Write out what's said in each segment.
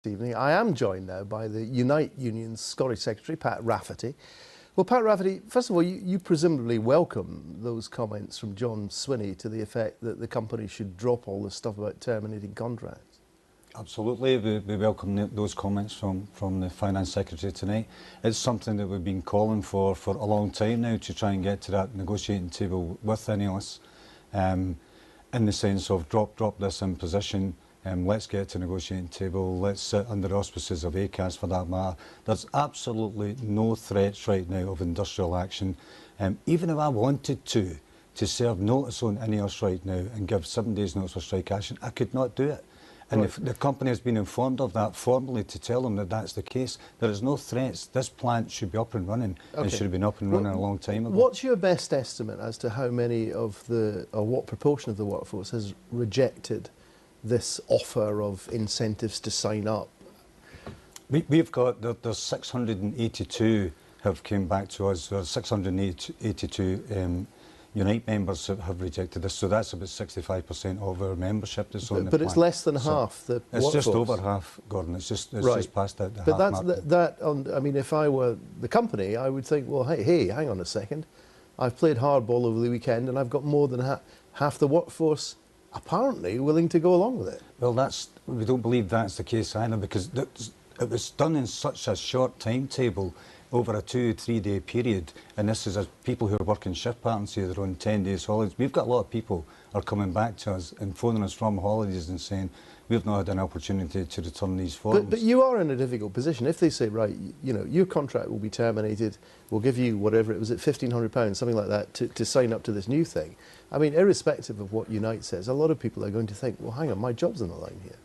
This evening. I am joined now by the Unite Union's Scottish Secretary, Pat Rafferty. Well, Pat Rafferty, first of all, you presumably welcome those comments from John Swinney to the effect that the company should drop all this stuff about terminating contracts. Absolutely, we welcome those comments from the Finance Secretary tonight. It's something that we've been calling for a long time now, to try and get to that negotiating table with INEOS, in the sense of drop this imposition. Let's get to a negotiating table, let's sit under the auspices of ACAS for that matter. There's absolutely no threats right now of industrial action. Even if I wanted to serve notice on INEOS right now and give 7 days notice for strike action, I could not do it. And if the company has been informed of that formally, to tell them that that's the case, there is no threats. This plant should be up and running, and should have been up and running a long time ago. What's your best estimate as to how many of or what proportion of the workforce has rejected this offer of incentives to sign up? We've got, there's 682 have came back to us. There's 682 Unite members have rejected this, so that's about 65% of our membership that's on the But plan. it's less than half the workforce. It's just over half, Gordon. It's just past that but half mark. I mean, if I were the company, I would think, well, hey, hang on a second. I've played hardball over the weekend and I've got more than half the workforce apparently willing to go along with it. Well, we don't believe that's the case either, because it was done in such a short timetable over a 2-3 day period, and this is people who are working shift patterns here, they're on 10 days holidays. We've got a lot of people are coming back to us and phoning us from holidays and saying we've not had an opportunity to return these forms. But you are in a difficult position. If they say, right, you know, your contract will be terminated, we'll give you whatever it was, at £1,500, something like that, to sign up to this new thing. I mean, irrespective of what Unite says, a lot of people are going to think, well, hang on, my job's on the line here.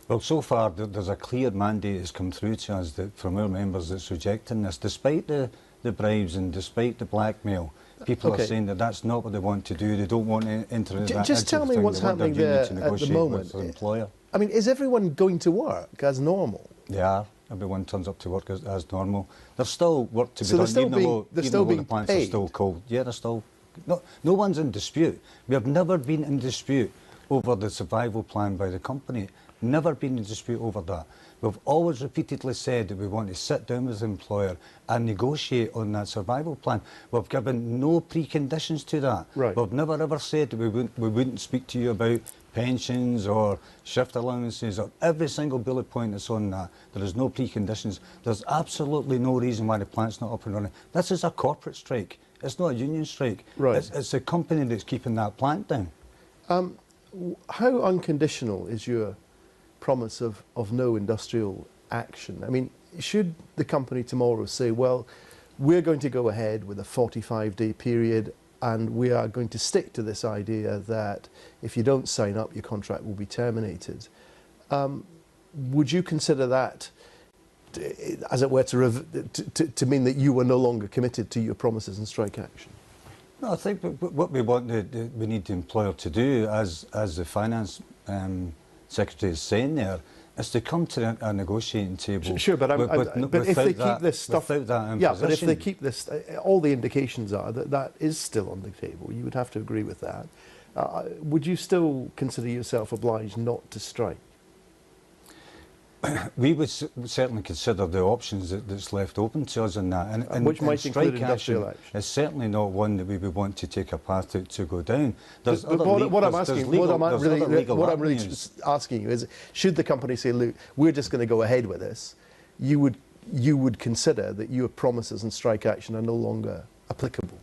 Well, so far there's a clear mandate that's come through to us from our members that's rejecting this, despite the bribes and despite the blackmail. People are saying that that's not what they want to do. They don't want to enter into that. Just tell me what's happening there at the moment. With employer. I mean, is everyone going to work as normal? They are. Everyone turns up to work as normal. There's still work to be done, even though the plants are still cold. Yeah, they're still. No one's in dispute. We have never been in dispute over the survival plan by the company. Never been in dispute over that. We've always repeatedly said that we want to sit down with the employer and negotiate on that survival plan. We've given no preconditions to that. Right. We've never ever said that we wouldn't speak to you about pensions or shift allowances or every single bullet point that's on that. There is no preconditions. There's absolutely no reason why the plant's not up and running. This is a corporate strike. It's not a union strike. Right. It's the company that's keeping that plant down. How unconditional is your promise of no industrial action? I mean, should the company tomorrow say, well, we're going to go ahead with a 45-day period and we are going to stick to this idea that if you don't sign up, your contract will be terminated. Would you consider that, as it were, to mean that you were no longer committed to your promises and strike action? No, I think what we want, we need the employer to do, as the Finance Secretary is saying there, is to come to a negotiating table. Sure, but if they keep this stuff, yeah, but if they keep this, all the indications are that that is still on the table. You would have to agree with that. Would you still consider yourself obliged not to strike? We would certainly consider the options that's left open to us in that. And which might include industrial action. It's certainly not one that we would want to take a path to go down. What I'm really asking you is, should the company say, look, we're just going to go ahead with this, you would consider that your promises and strike action are no longer applicable?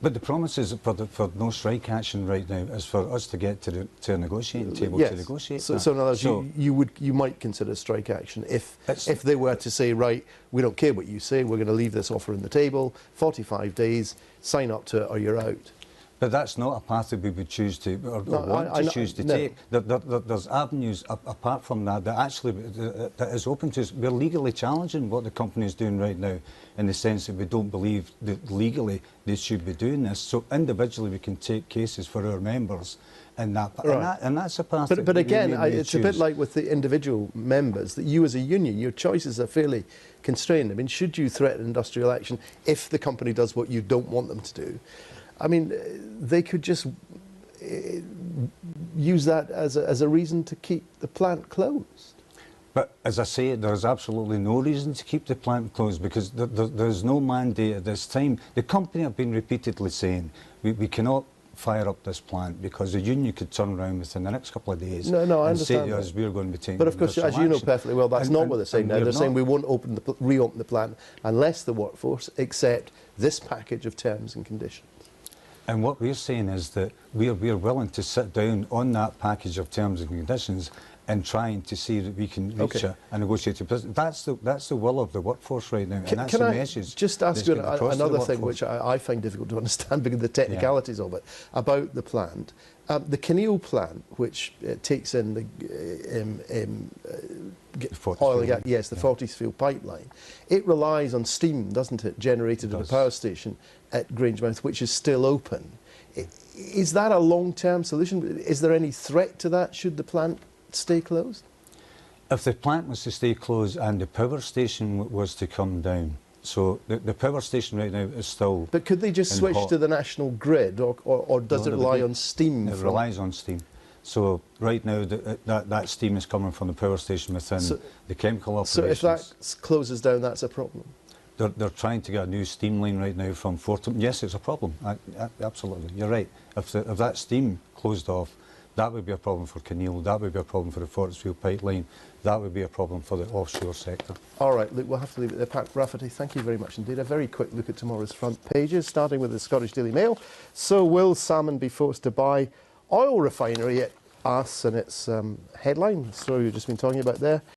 But the promises for no strike action right now is for us to get to a negotiating table to negotiate. So in other words, you might consider strike action if they were to say, right, we don't care what you say, we're going to leave this offer on the table, 45 days, sign up to it or you're out. But that's not a path that we would choose to, or want to choose to take. There's avenues apart from that that is open to us. We're legally challenging what the company is doing right now, in the sense that we don't believe that legally they should be doing this. So individually we can take cases for our members, and that's a path. But again, it's a bit like with the individual members, that you as a union, your choices are fairly constrained. I mean, should you threaten industrial action if the company does what you don't want them to do? I mean, they could just use that as a reason to keep the plant closed. But as I say, there's absolutely no reason to keep the plant closed because there's no mandate at this time. The company have been repeatedly saying we cannot fire up this plant because the union could turn around within the next couple of days I and say understand to us, that. we're going to be taking But of course, as you know perfectly well, that's not what they're saying now. They're saying we won't reopen the plant unless the workforce accept this package of terms and conditions. And what we're saying is that we're willing to sit down on that package of terms and conditions and trying to see that we can reach a negotiated position. That's the will of the workforce right now, and that's the message. Just ask you another thing which I find difficult to understand because of the technicalities of it, about the plant. The Kinneil plant, which takes in the oil and gas, yes, the Fortesfield pipeline, it relies on steam, doesn't it, generated at a power station at Grangemouth, which is still open. Is that a long-term solution? Is there any threat to that should the plant stay closed? If the plant was to stay closed and the power station was to come down, so the power station right now is still. But could they just switch to the national grid, or does it rely on steam? It relies on steam. So right now that steam is coming from the power station within the chemical operations. So if that closes down, that's a problem. They're trying to get a new steam line right now from Fortum. Yes, it's a problem. Absolutely, you're right. If that steam closed off, that would be a problem for Kinneil, that would be a problem for the Fortesfield pipeline, that would be a problem for the offshore sector. All right, look, we'll have to leave it there. Pat Rafferty, thank you very much indeed. A very quick look at tomorrow's front pages, starting with the Scottish Daily Mail. So will salmon be forced to buy oil refinery? It asks in its headline, the story we've just been talking about there.